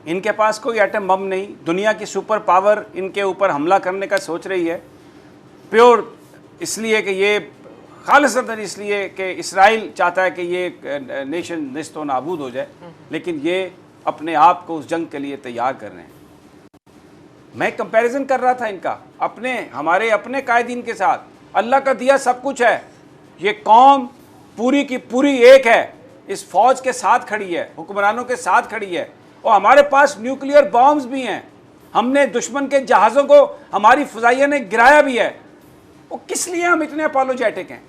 ان کے پاس کوئی atom bomb نہیں، دنیا کی سپر پاور ان کے اوپر حملہ کرنے کا سوچ رہی ہے، پیور اس لیے کہ یہ خالصتاً اس لیے کہ اسرائیل چاہتا ہے کہ یہ نیشن نیست و نابود ہو جائے، لیکن یہ اپنے آپ کو اس جنگ کے لیے تیار کر رہے ہیں۔ میں کمپیریزن کر رہا تھا ان کا ہمارے اپنے قائدین کے ساتھ۔ اللہ کا دیا سب کچھ ہے، یہ قوم پوری کی پوری ایک ہے، اس فوج کے ساتھ کھڑی ہے، حکمرانوں کے ساتھ کھڑی ہے، اور ہمارے پاس نیوکلیئر بامز بھی ہیں، ہم نے دشمن کے جہازوں کو ہماری فضائیہ نے گرایا بھی ہے۔ وہ کس لیے ہم اتنے اپولوجیٹک ہیں؟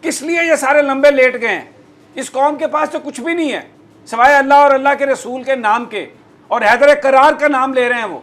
کس لیے یہ سارے لمبے لیٹ گئے ہیں؟ اس قوم کے پاس تو کچھ بھی نہیں ہے سوائے اللہ اور اللہ کے رسول کے نام کے، اور حیدر کرار کا نام لے رہے ہیں وہ۔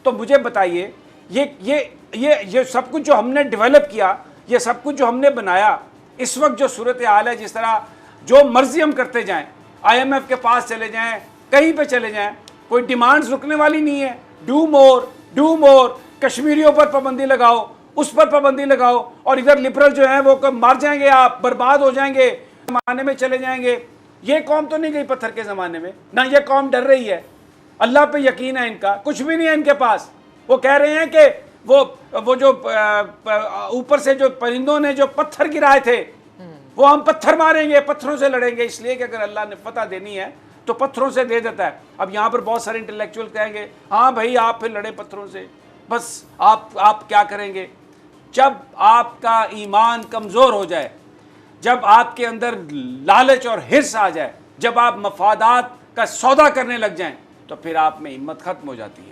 تو مجھے بتائیے یہ سب کچھ جو ہم نے ڈیولپ کیا، یہ سب کچھ جو ہم نے بنایا، اس وقت جو صورتحال ہے، جس طرح جو مرضی ہم کرتے جائیں، آئی ایم ایف کے پاس چلے جائیں، کہیں پہ چلے جائیں، کوئی ڈیمانڈز رکنے والی نہیں ہے۔ ڈو مور، کشمیریوں پر پابندی لگاؤ، اس پر پابندی لگاؤ، اور ادھر لبرل جو ہیں وہ مر جائیں گے، آپ برباد ہو جائیں گے، زمانے میں چلے جائیں گے۔ یہ قوم تو نہیں گئی پتھر کے زمانے میں، نہ یہ قوم ڈر رہی ہے، اللہ پہ یقین ہے ان کا، کچھ بھی نہیں ہے ان کے پاس۔ وہ کہہ رہے ہیں کہ وہ جو اوپر سے جو پرندوں نے جو پتھر گرائے تھے، وہ ہم پتھر ماریں گے، پتھروں سے لڑیں گے، اس لیے کہ اگر اللہ نے فتح دینی ہے تو پتھروں سے دے دیتا ہے۔ اب یہاں پر بہت سارے انٹلیکچوئل کہیں گے ہاں بھائی آپ پھر لڑیں پتھروں سے، بس آپ کیا کریں گے؟ جب آپ کا ایمان کمزور ہو جائے، جب آپ کے اندر لالچ اور حرص آ جائے، جب آپ مفادات کا سودا کرنے لگ جائیں، تو پھر آپ میں ہمت ختم ہو جاتی ہے۔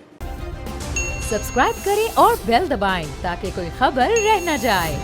سبسکرائب کریں اور بیل دبائیں تاکہ کوئی خبر رہ نہ جائے۔